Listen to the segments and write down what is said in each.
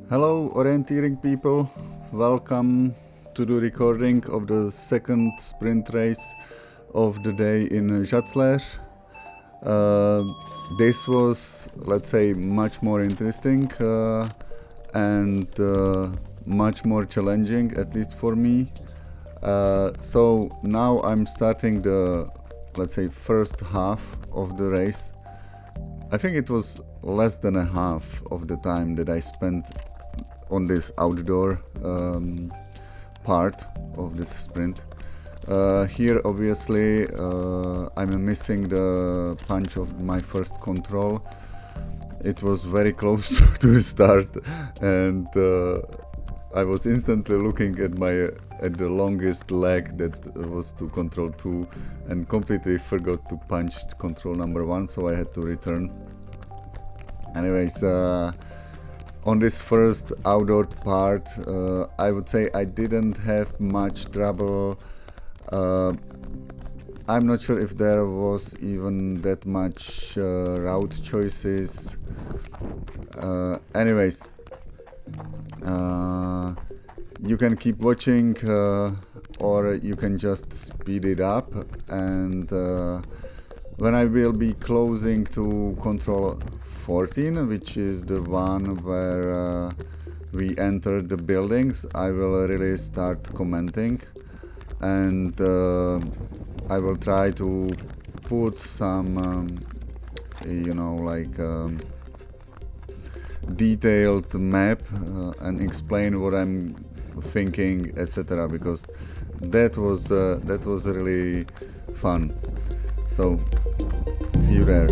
Hello, orienteering people. Welcome to the recording of the second sprint race of the day in Zacler. This was, let's say, much more interesting and much more challenging, at least for me. So now I'm starting the, let's say, first half of the race. I think it was less than a half of the time that I spent on this outdoor part of this sprint. Here obviously I'm missing the punch of my first control. It was very close to the start, and I was instantly looking at the longest leg that was to control 2 and completely forgot to punch control number 1, so I had to return. Anyways, on this first outdoor part, I would say I didn't have much trouble. I'm not sure if there was even that much route choices. Anyways, you can keep watching or you can just speed it up, and when I will be closing to control 14, which is the one where we enter the buildings, I will really start commenting, and I will try to put some detailed map and explain what I'm thinking, etc., because that was really fun. So see you there.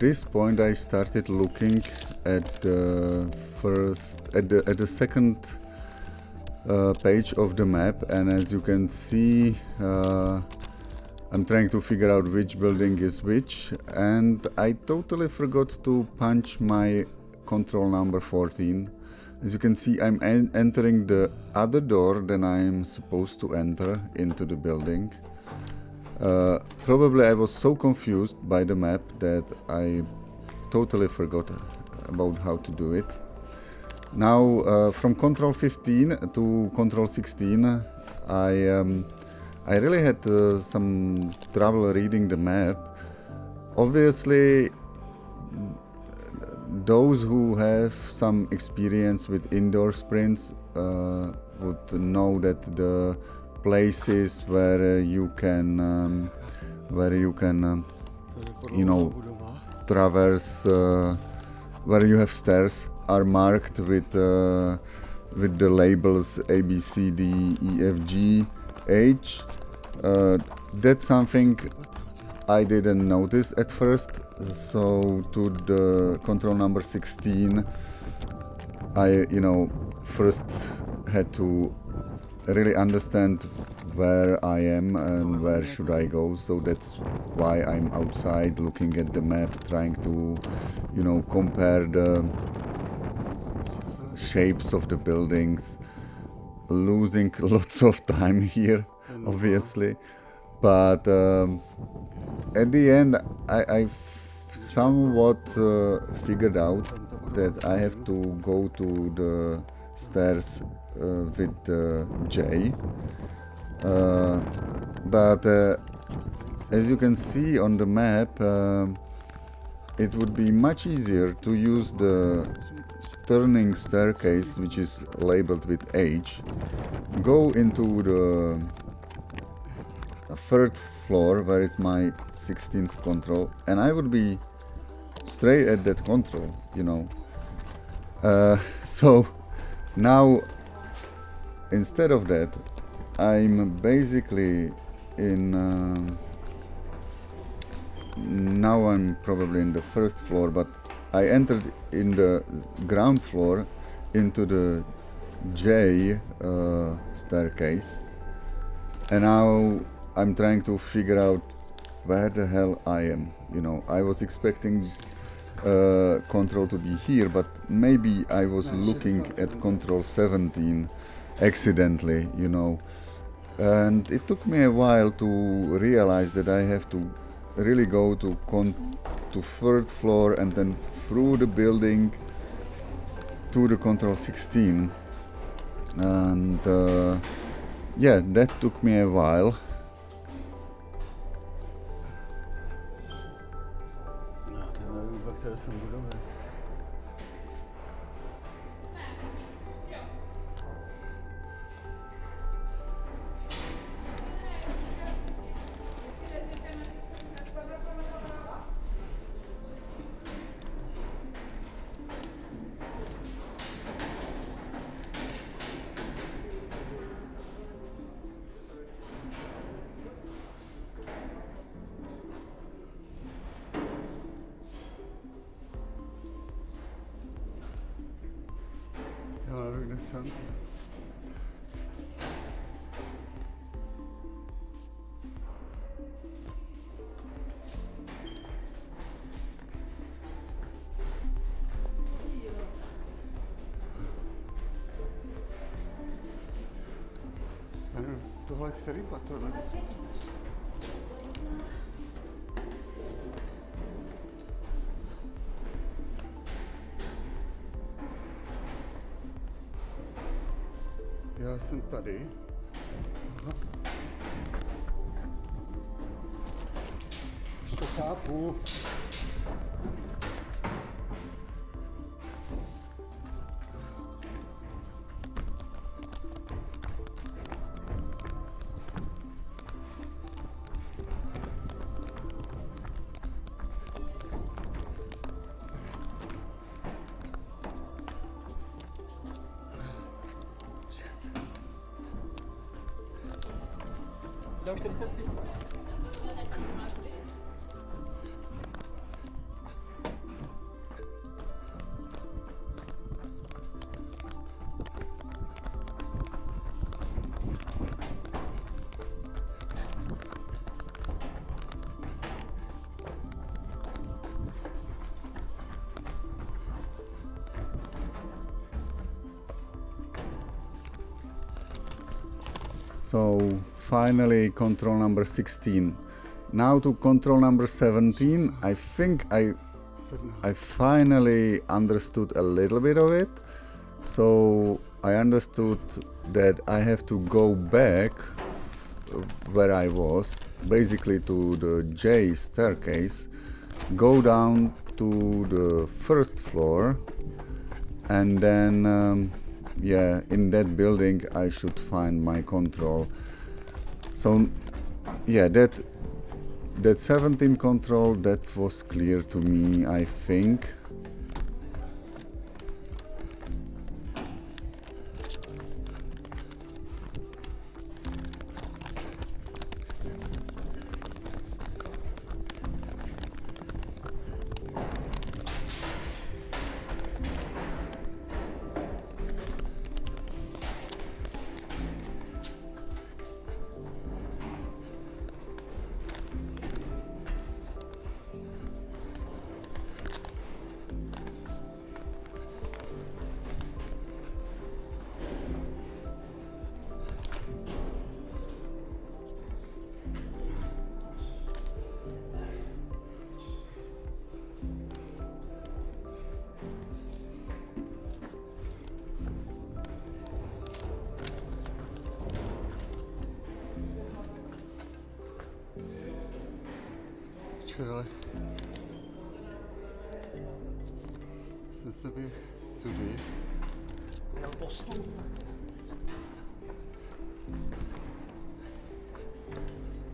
this point I started looking at the second page of the map, and as you can see, I'm trying to figure out which building is which, and I totally forgot to punch my control number 14. As you can see, I'm entering the other door than I'm supposed to enter into the building. Probably I was so confused by the map that I totally forgot about how to do it. Now, from control 15 to control 16, I really had some trouble reading the map. Obviously, those who have some experience with indoor sprints would know that the places where you can you know, traverse, where you have stairs, are marked with the labels A, B, C, D, E, F, G, H. That's something I didn't notice at first, so to the control number 16 I, first had to really understand where I am and where should I go, so that's why I'm outside looking at the map, trying to, compare the shapes of the buildings, losing lots of time here, obviously, but at the end I've somewhat figured out that I have to go to the stairs with the J, but as you can see on the map, it would be much easier to use the turning staircase, which is labeled with H, go into the third floor where is my 16th control, and I would be straight at that control, so now instead of that I'm basically in now I'm probably in the first floor, but I entered in the ground floor into the J staircase, and now I'm trying to figure out where the hell I am. I was expecting control to be here, but maybe I was looking at control 17 accidentally, and it took me a while to realize that I have to really go to third floor and then through the building to the control 16, and yeah, that took me a while. Tohle který patro? Já jsem tady. Aha. Už to chápu. Dám 40. So finally control number 16. Now to control number 17. I think I finally understood a little bit of it. So I understood that I have to go back where I was, basically to the J staircase, go down to the first floor, and then yeah, in that building I should find my control. So yeah, that 17 control, that was clear to me, I think.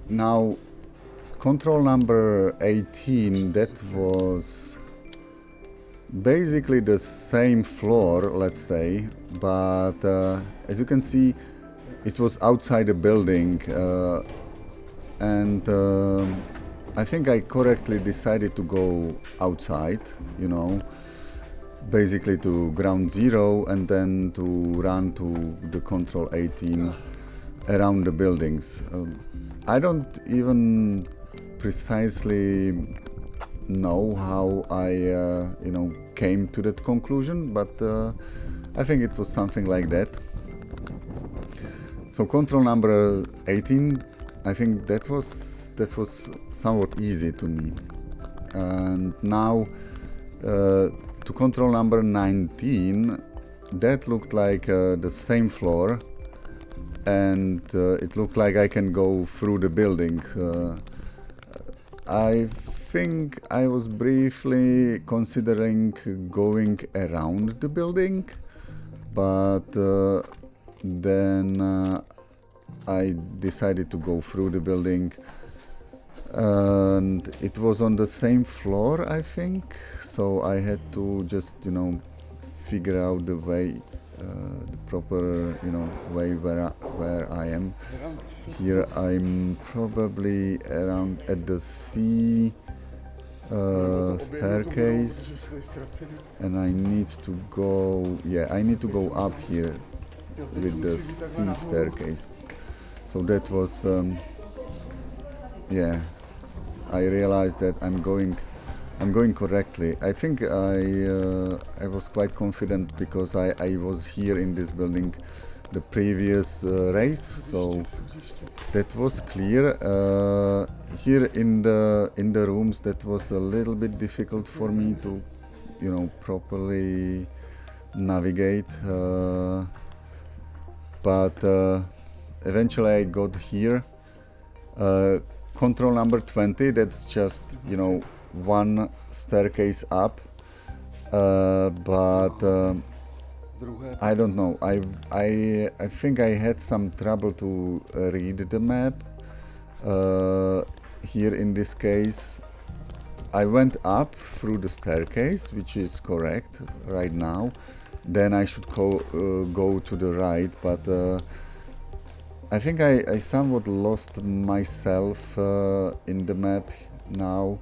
Now, control number 18, that was basically the same floor, let's say, but as you can see, it was outside the building, and I think I correctly decided to go outside, you know, basically to ground zero and then to run to the control 18 around the buildings. I don't even precisely know how I you know, came to that conclusion, but I think it was something like that. So control number 18, I think that was somewhat easy to me. And now to control number 19, that looked like the same floor, and it looked like I can go through the building. I think I was briefly considering going around the building, but then I decided to go through the building, and it was on the same floor, I think, so I had to just, you know, figure out the way, the proper, you know, way where I am. Here I'm probably around at the C staircase, and I need to go, yeah, I need to go up here with the C staircase. So that was, yeah, I realized that I'm going correctly. I think I was quite confident because I was here in this building the previous race, so that was clear. Here in the rooms, that was a little bit difficult for me to, you know, properly navigate, but eventually I got here. Control number 20, that's just, you know, one staircase up, but I don't know, I think I had some trouble to read the map. Here in this case I went up through the staircase, which is correct right now, then I should go to the right, but I think I somewhat lost myself in the map now.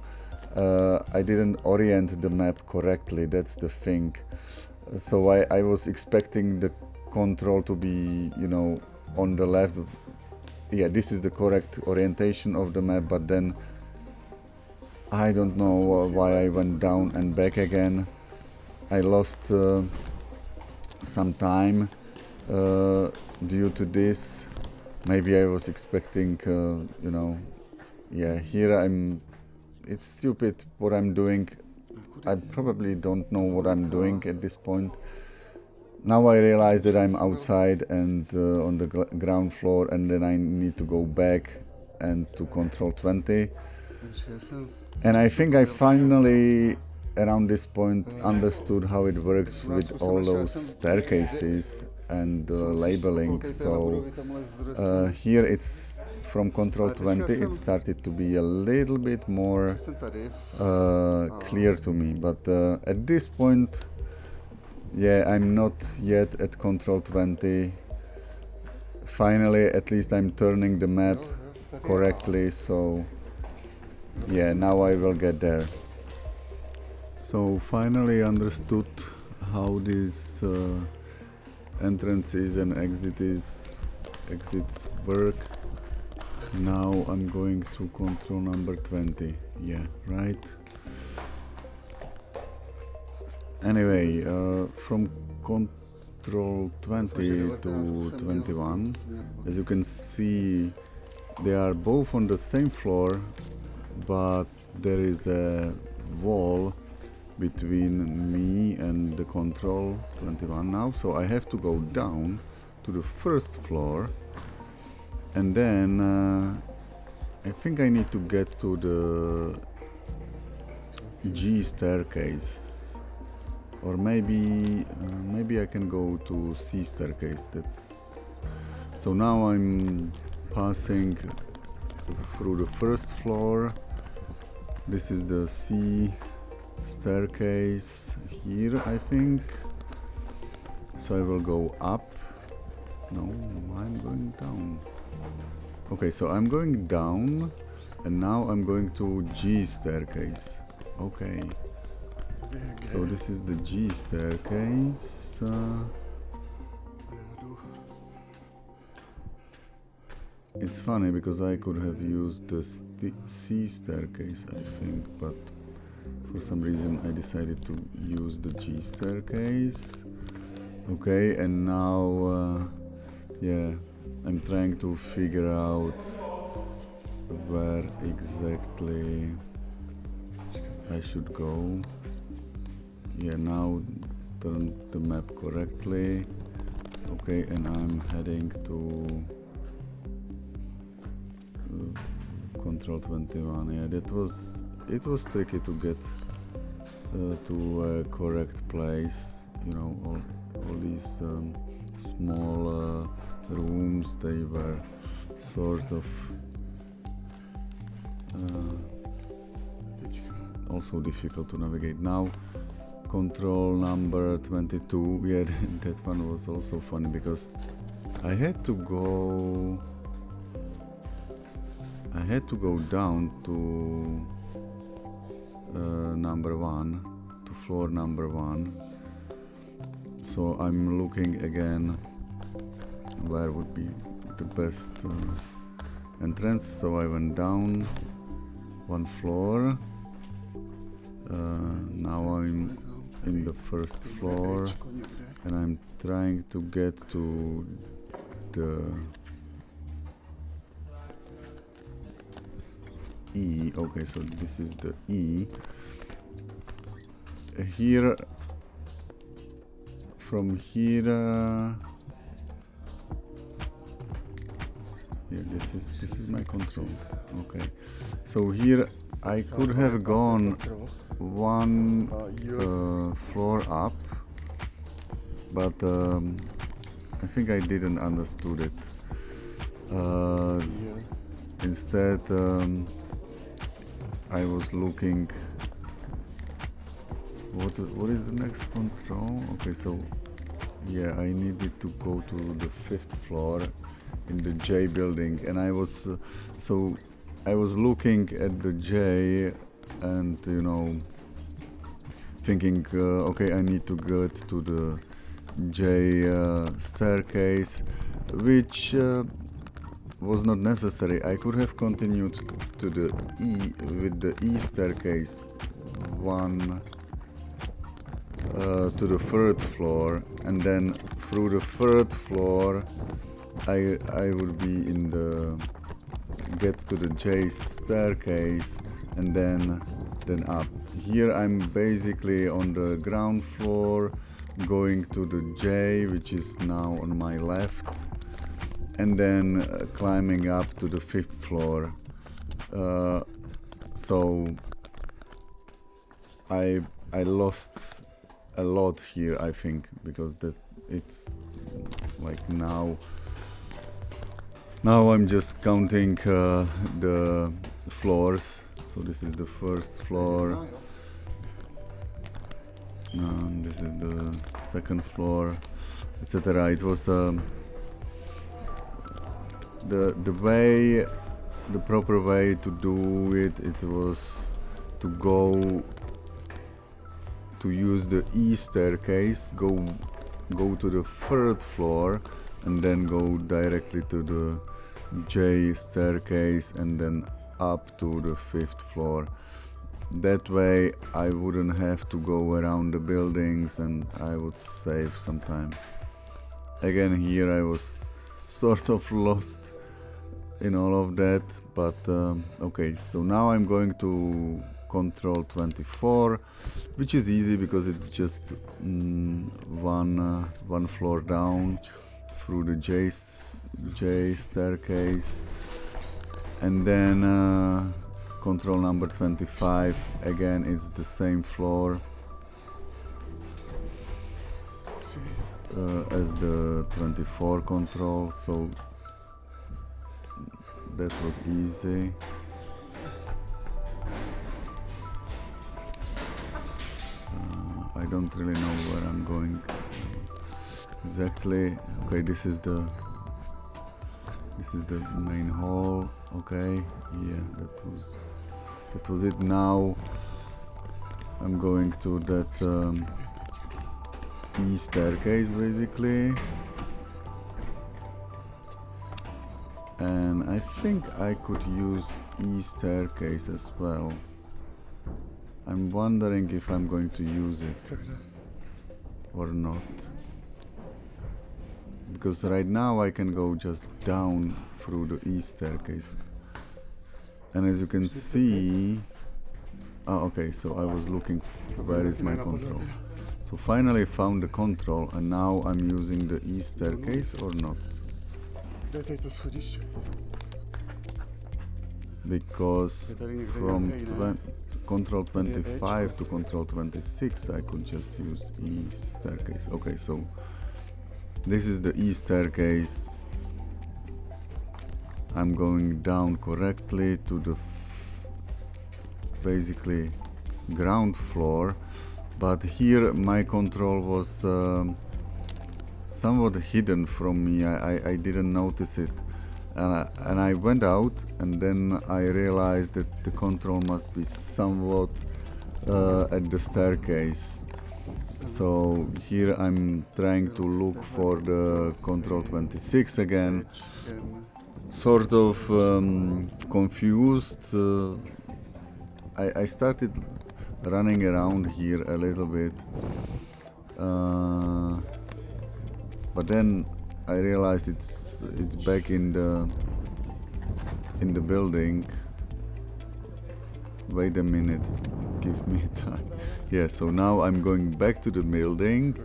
I didn't orient the map correctly, that's the thing. So I was expecting the control to be, you know, on the left. Yeah, this is the correct orientation of the map, but then I don't know why I went down and back again. I lost some time due to this. maybe I was expecting, you know, yeah, here it's stupid what I'm doing. I probably don't know what I'm doing at this point. Now I realize that I'm outside and on the ground floor, and then I need to go back and to control 20. And I think I finally, around this point, understood how it works with all those staircases and labeling. So here it's from control 20, it started to be a little bit more clear to me. But at this point, yeah, I'm not yet at control 20. Finally, at least I'm turning the map correctly, so yeah, now I will get there. So finally understood how these entrances and exits work. Now I'm going to control number 20. Yeah, right. Anyway, from control 20 to 21, as you can see, they are both on the same floor, but there is a wall between me and the control 21 now, so I have to go down to the first floor, and then I think I need to get to the G staircase, or maybe I can go to C staircase. That's so now I'm passing through the first floor. This is the C staircase here, I think. So I will go up. No, I'm going down. Okay, so I'm going down, and now I'm going to G staircase. Okay. So this is the G staircase. It's funny because I could have used the C staircase, I think, but for some reason I decided to use the G staircase. Okay, and now yeah, I'm trying to figure out where exactly I should go. Yeah, now turn the map correctly. Okay, and I'm heading to control 21. Yeah, it was tricky to get to a correct place. You know, all these small rooms, they were sort of also difficult to navigate. Now control number 22, yeah, that one was also funny because I had to go down to number 1, to floor number 1. So I'm looking again where would be the best entrance. So I went down 1 floor. Now I'm in the first floor, and I'm trying to get to the E. Okay, so this is the E. Here, from here, yeah, this is my control. Okay, so here I could have gone 1 floor up, but I think I didn't understood it. Instead, I was looking. What is the next control? Okay, so yeah, I needed to go to the 5th floor in the J building, and I was I was looking at the J and, you know, thinking, okay, I need to get to the J staircase, which was not necessary. I could have continued to the E with the E staircase, 1 to the 3rd floor, and then through the 3rd floor I would be in the get to the J staircase and then up. Here I'm basically on the ground floor, going to the J, which is now on my left, and then climbing up to the 5th floor. So I lost a lot here, I think, because it's like now I'm just counting the floors. So this is the 1st floor, this is the 2nd floor, etc. It was the proper way to do it. It was to go to use the E staircase, go to the 3rd floor, and then go directly to the J staircase and then up to the 5th floor. That way I wouldn't have to go around the buildings and I would save some time. Again, here I was sort of lost in all of that, but okay, so now I'm going to control 24, which is easy because it's just one floor down through the J staircase, and then control number 25, again it's the same floor as the 24 control, so that was easy. I don't really know where I'm going exactly. Okay, this is the main hall. Okay, yeah, that was it. Now I'm going to that E staircase basically, and I think I could use E staircase as well. I'm wondering if I'm going to use it or not, because right now I can go just down through the E staircase, and as you can see, okay, so I was looking where is my control. So finally I found the control, and now I'm using the E staircase or not, because from control 25 to control 26 I could just use E staircase. Okay, so this is the E staircase. I'm going down correctly to the basically ground floor, but here my control was somewhat hidden from me. I didn't notice it, and I went out, and then I realized that the control must be somewhat at the staircase. So here I'm trying to look for the control 26 again, sort of confused. I started running around here a little bit, but then I realized it's back in the building. Wait a minute, give me time. Yeah, so now I'm going back to the building,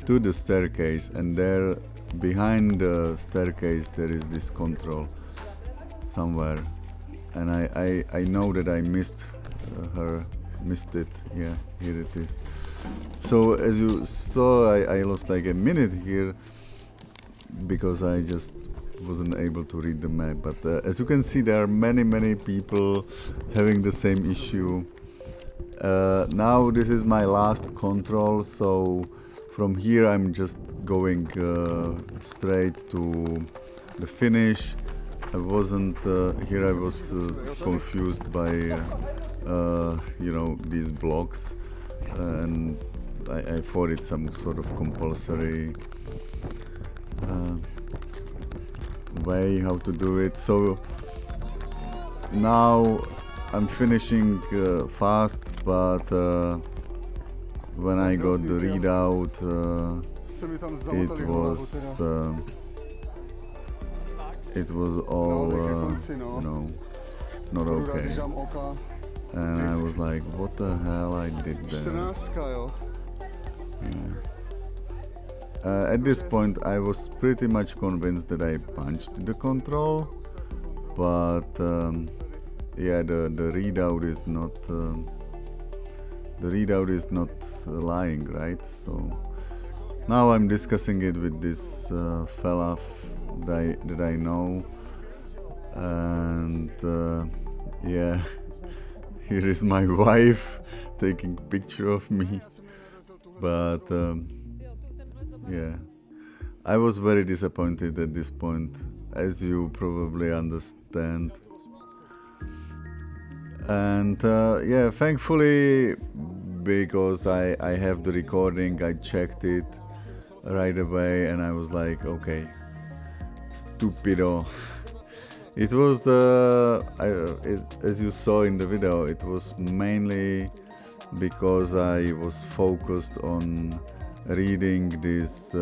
to the staircase, and there behind the staircase there is this control somewhere, and I know that I missed it. Yeah, here it is. So as you saw, I lost like a minute here because I just wasn't able to read the map, but as you can see, there are many people having the same issue. Now this is my last control, so from here I'm just going straight to the finish. I wasn't here. I was confused by you know, these blocks, and I thought it's some sort of compulsory way how to do it. So now I'm finishing fast, but when I got the readout, it was it was all, not okay. And I was like, what the hell I did there? At this point, I was pretty much convinced that I punched the control, but yeah, the readout is not lying, right? So now I'm discussing it with this fella that I know, and yeah, here is my wife taking picture of me, but yeah, I was very disappointed at this point, as you probably understand. And yeah, thankfully, because I have the recording, I checked it right away and I was like, okay, stupido. It was, as you saw in the video, it was mainly because I was focused on reading this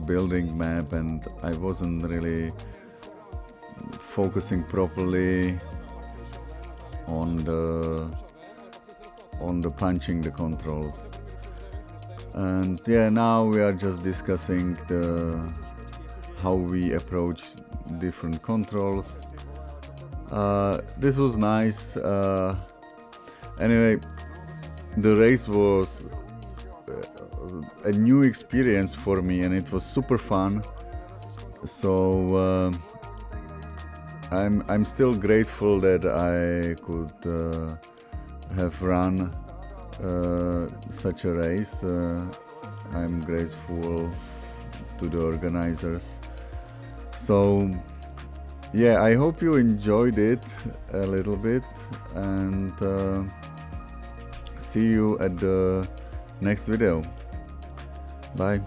building map, and I wasn't really focusing properly on the punching the controls. And yeah, now we are just discussing how we approach different controls. This was nice. Anyway, the race was a new experience for me, and it was super fun. So I'm still grateful that I could have run such a race. I'm grateful to the organizers. So yeah, I hope you enjoyed it a little bit, and see you at the next video. Bye.